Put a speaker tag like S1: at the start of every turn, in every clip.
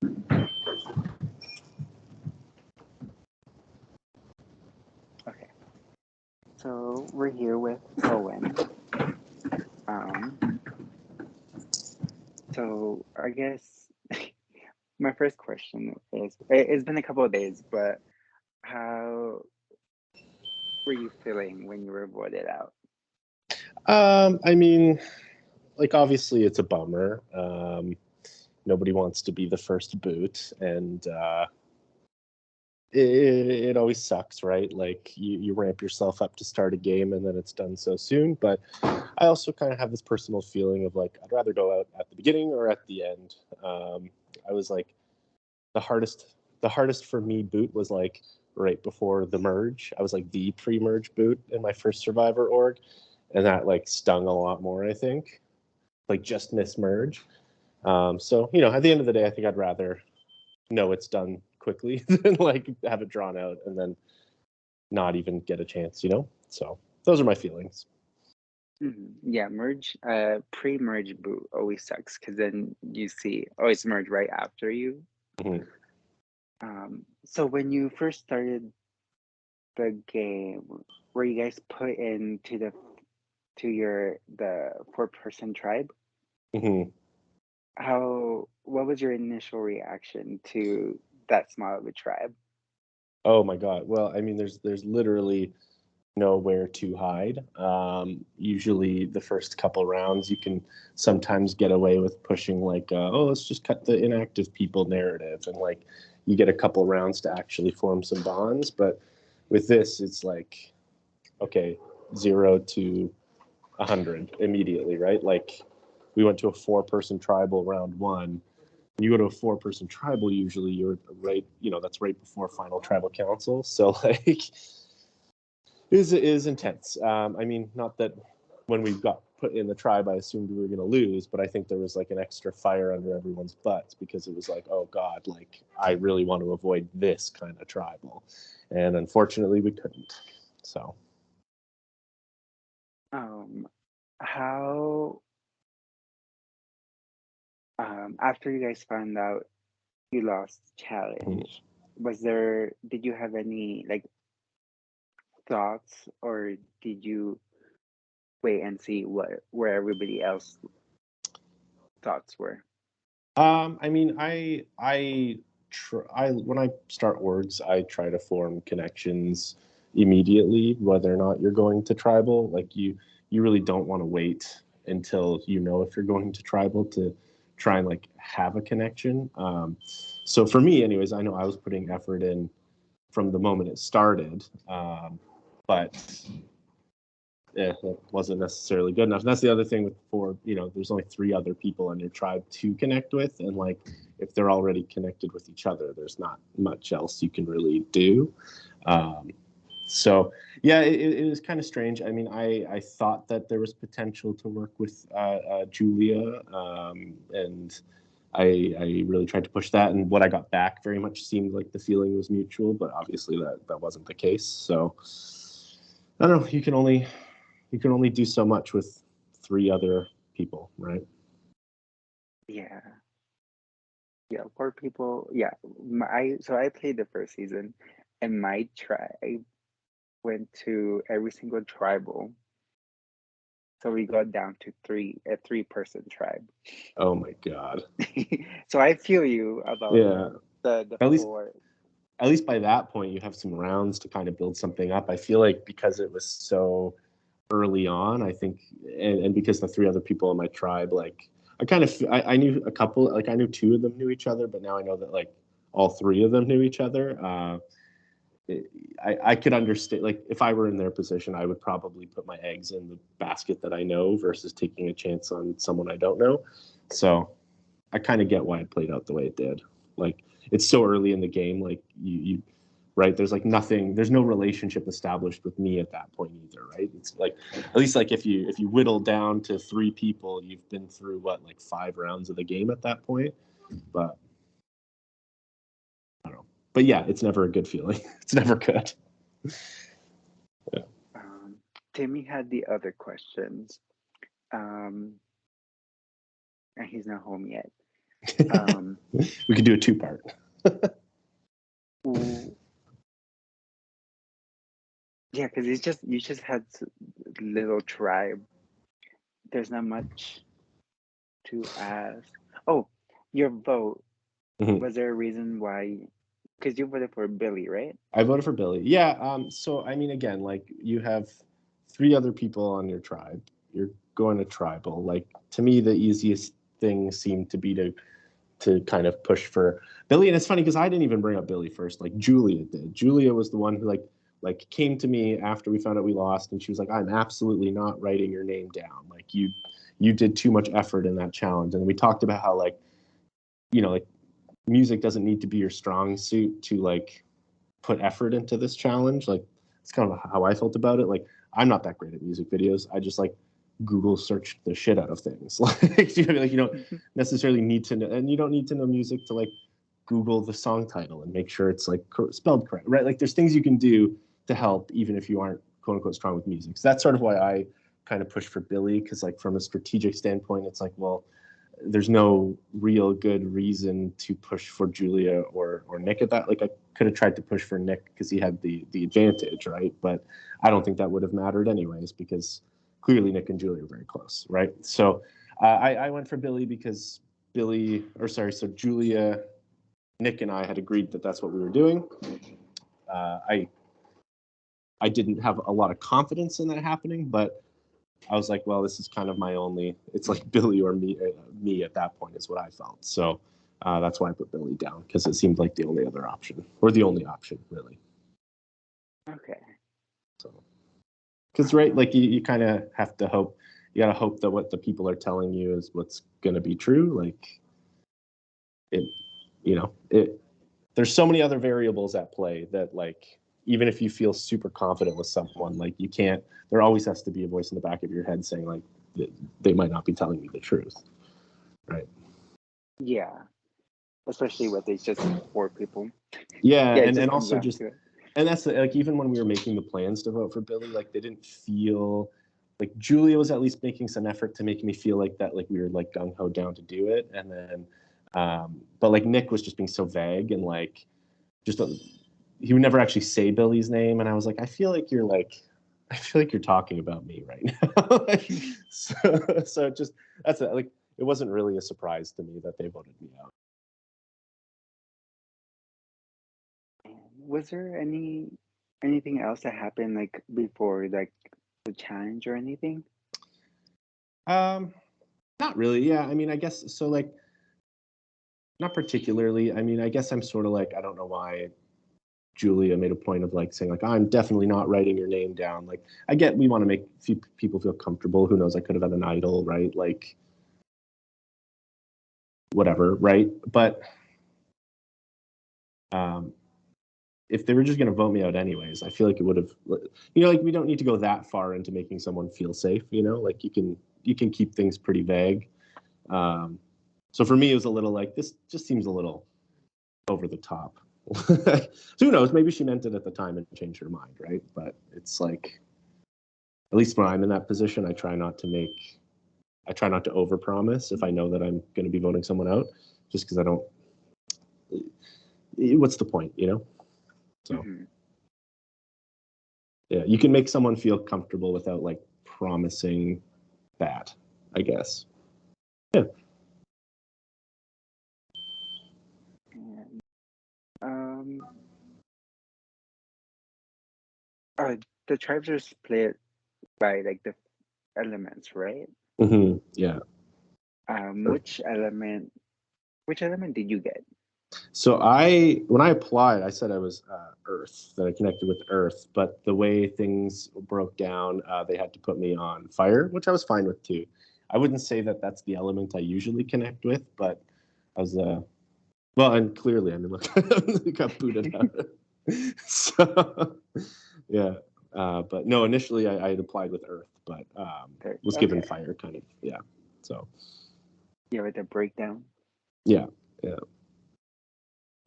S1: Okay, so we're here with Owen. Um, so I guess my first question is: it's been a couple of days, but how were you feeling when you were voted out?
S2: I mean, like obviously it's a bummer. Nobody wants to be the first boot, and it always sucks, right? Like you ramp yourself up to start a game, and then it's done so soon. But I also kind of have this personal feeling of like I'd rather go out at the beginning or at the end. I was like the hardest for me boot was like right before the merge. I was like the pre-merge boot in my first Survivor org, and that like stung a lot more. I think like just miss merge. So at the end of the day, I think I'd rather know it's done quickly than like have it drawn out and then not even get a chance. So those are my feelings.
S1: Yeah, merge, pre-merge boot always sucks because then you see, oh, it's merge right after you.
S2: Mhm.
S1: So when you first started the game, were you guys put into the four-person tribe?
S2: Mhm.
S1: What was your initial reaction to that small of a tribe?
S2: Oh my god. Well, I mean, there's literally nowhere to hide. Usually, the first couple rounds, you can sometimes get away with pushing like, oh, let's just cut the inactive people narrative, and like you get a couple rounds to actually form some bonds. But with this, it's like, okay, 0 to 100 immediately, right? Like we went to a 4-person tribal round one. When you go to a 4-person tribal, usually you're right, that's right before final tribal council. So like it is intense. I mean, not that when we got put in the tribe, I assumed we were going to lose, but I think there was like an extra fire under everyone's butts because it was like, oh God, like I really want to avoid this kind of tribal. And unfortunately, we couldn't. So.
S1: Um, how After you guys found out you lost challenge, did you have any like thoughts, or did you wait and see where everybody else thoughts were?
S2: I mean, I when I start orgs, I try to form connections immediately, whether or not you're going to tribal. Like you really don't want to wait until you know if you're going to tribal to try and like have a connection. So for me, anyways, I know I was putting effort in from the moment it started, but that wasn't necessarily good enough. And that's the other thing with there's only 3 other people in your tribe to connect with, and like if they're already connected with each other, there's not much else you can really do. Um, so yeah, it was kind of strange. I mean, I thought that there was potential to work with Julia, and I really tried to push that, and what I got back very much seemed like the feeling was mutual, but obviously that wasn't the case. So I don't know. You can only do so much with 3 other people, right?
S1: Yeah, yeah, four people. Yeah, I played the first season, and my tribe went to every single tribal, so we got down to a three-person tribe.
S2: Oh my god.
S1: So I feel you about
S2: Yeah.
S1: the
S2: At least
S1: four.
S2: at least by that point you have some rounds to kind of build something up. I feel like because it was so early on, I think, and because the 3 other people in my tribe, like I knew a couple, like I knew 2 of them knew each other, but now I know that like all 3 of them knew each other. I could understand, like if I were in their position, I would probably put my eggs in the basket that I know versus taking a chance on someone I don't know. So I kind of get why it played out the way it did. Like it's so early in the game, like you right, there's like nothing, there's no relationship established with me at that point either, right? It's like at least like if you whittle down to 3 people, you've been through what, like 5 rounds of the game at that point. But I don't know. But yeah, it's never a good feeling. It's never good. Yeah.
S1: Um, Timmy had the other questions, and he's not home yet. Um,
S2: We could do a two-part.
S1: ooh, yeah, because you just had little tribe. There's not much to ask. Oh, your vote.
S2: Mhm.
S1: Was there a reason why? Because you voted for Billy, right?
S2: I voted for Billy. Yeah. So I mean, again, like you have three other people on your tribe. You're going to tribal. Like to me, the easiest thing seemed to be to kind of push for Billy. And it's funny because I didn't even bring up Billy first. Like Julia did. Julia was the one who like came to me after we found out we lost, and she was like, "I'm absolutely not writing your name down. Like you did too much effort in that challenge." And we talked about how like like music doesn't need to be your strong suit to like put effort into this challenge. Like it's kind of how I felt about it. Like I'm not that great at music videos. I just like Google search the shit out of things. Like you don't necessarily need to know, and you don't need to know music to like Google the song title and make sure it's like spelled correct, right? Like there's things you can do to help even if you aren't quote unquote strong with music. So that's sort of why I kind of push for Billy because like from a strategic standpoint, it's like well there's no real good reason to push for Julia or Nick at that. Like I could have tried to push for Nick because he had the advantage, right? But I don't think that would have mattered anyways because clearly Nick and Julia are very close, right? So I went for Billy because so Julia, Nick, and I had agreed that that's what we were doing. I didn't have a lot of confidence in that happening, but I was like, well, this is kind of my only. It's like Billy or me at that point is what I felt. So that's why I put Billy down because it seemed like the only other option or the only option really.
S1: Okay.
S2: So because right, like you kind of have to hope. You gotta hope that what the people are telling you is what's gonna be true. Like it, it. There's so many other variables at play that like even if you feel super confident with someone, like you can't. There always has to be a voice in the back of your head saying like they might not be telling you the truth, right?
S1: Yeah. Especially with it's just four people.
S2: Yeah,
S1: Yeah, it
S2: and
S1: just comes
S2: also
S1: down
S2: just
S1: to it.
S2: and that's like even when we were making the plans to vote for Billy, like they didn't feel like Julia was at least making some effort to make me feel like that like we were like gung ho down to do it, and then but like Nick was just being so vague and like just he would never actually say Billy's name, and I was like, I feel like you're talking about me right now. so, so it just that's it. Like it wasn't really a surprise to me that they voted me out.
S1: Was there anything else that happened like before like the challenge or anything?
S2: Um, Not really. Yeah, I mean, I guess so. Like not particularly. I mean, I guess I'm sort of like I don't know why Julia made a point of like saying like I'm definitely not writing your name down. Like I get we want to make few people feel comfortable. Who knows? I could have had an idol, right? Like whatever, right? But um, if they were just going to vote me out anyways, I feel like it would have, like we don't need to go that far into making someone feel safe. Like you can keep things pretty vague. Um, so for me, it was a little like this just seems a little over the top. So who knows? Maybe she meant it at the time and changed her mind, right? But it's like, at least when I'm in that position, I try not to overpromise if I know that I'm going to be voting someone out, just because I don't. What's the point? So
S1: Mm-hmm.
S2: yeah, you can make someone feel comfortable without like promising that, I guess. Yeah.
S1: And the tribes are split by like the elements, right?
S2: Yeah.
S1: Which element did you get?
S2: So when I applied, I said I was Earth, that I connected with Earth, but the way things broke down, they had to put me on fire, which I was fine with too. I wouldn't say that that's the element I usually connect with, but I was, well, and clearly, I mean, look, I got booted out. So, yeah. But no, initially I had applied with Earth, but was given
S1: Okay.
S2: fire kind of, yeah. So,
S1: Yeah, with the breakdown.
S2: yeah, yeah.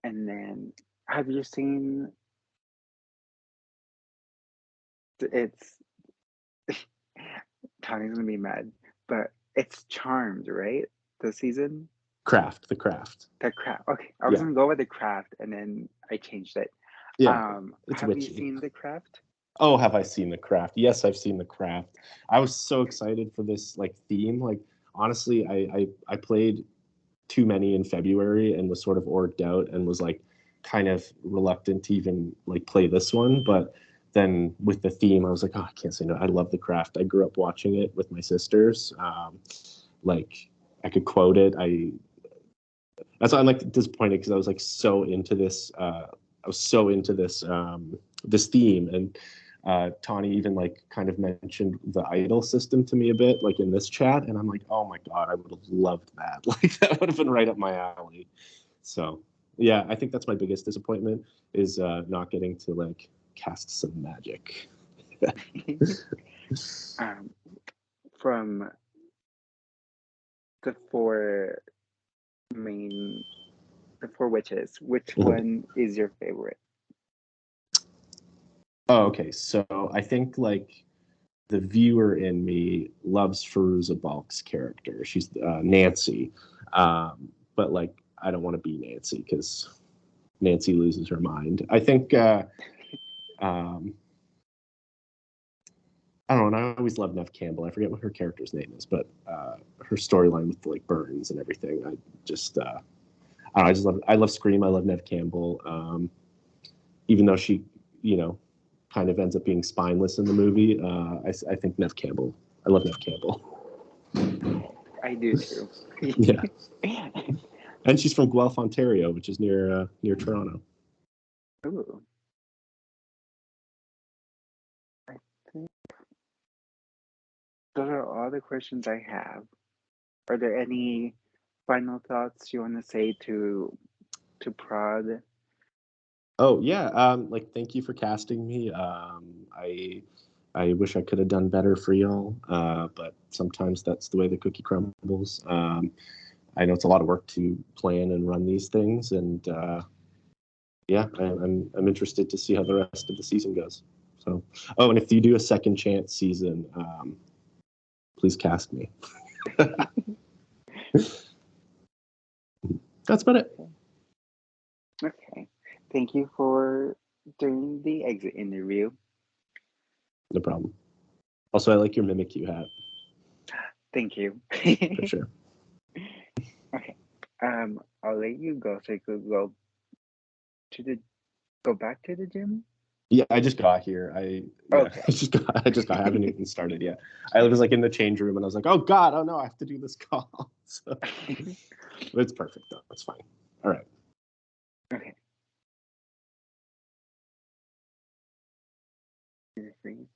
S1: And then have you seen it's Tony's gonna be mad, but it's Charmed, right? The season?
S2: The craft.
S1: The craft. Okay, I was
S2: Yeah,
S1: gonna go with the craft, and then I changed it.
S2: yeah, it's
S1: Have you
S2: witchy.
S1: seen the craft?
S2: Oh, have I seen the craft? Yes, I've seen the craft. I was so excited for this like theme. Like honestly, I played too many in February and was sort of orged out and was like kind of reluctant to even like play this one. But then with the theme, I was like, oh, I can't say no. I love the craft. I grew up watching it with my sisters. Like I could quote it. That's why I'm like disappointed because I was like so into this. I was so into this theme, and Tawny even like kind of mentioned the idol system to me a bit, like in this chat, and I'm like, oh my god, I would have loved that. Like that would have been right up my alley. So yeah, I think that's my biggest disappointment is not getting to like cast some magic.
S1: um, from the four main, the four witches, which one is your favorite?
S2: Oh, okay. So I think like the viewer in me loves Feruza Balk's character. She's Nancy, but like I don't want to be Nancy because Nancy loses her mind. I think um, I don't know. And I always love Nev Campbell. I forget what her character's name is, but her storyline with like Burns and everything. I just I don't know, I just love. I love Scream. I love Nev Campbell. Even though she, you know, kind of ends up being spineless in the movie, I think Nev Campbell. I love Nev Campbell.
S1: I do too.
S2: Yeah. And she's from Guelph, Ontario, which is near Toronto.
S1: Ooh, I think those are all the questions I have. Are there any final thoughts you want to say to Prod?
S2: Oh yeah, like thank you for casting me. I wish I could have done better for y'all, but sometimes that's the way the cookie crumbles. I know it's a lot of work to plan and run these things, and yeah, I'm interested to see how the rest of the season goes. So, oh, and if you do a second chance season, please cast me. That's about it.
S1: Okay. Thank you for doing the exit interview.
S2: No problem. Also, I like your Mimikyu hat
S1: Thank you.
S2: for sure.
S1: Okay. I'll let you go so you could to the go back to the gym.
S2: Yeah, I just got here.
S1: Okay.
S2: I just got. I haven't even started yet. I was like in the change room, and I was like, oh god, oh no, I have to do this call. So, but it's perfect though. It's fine. All right.
S1: Okay. Is it free?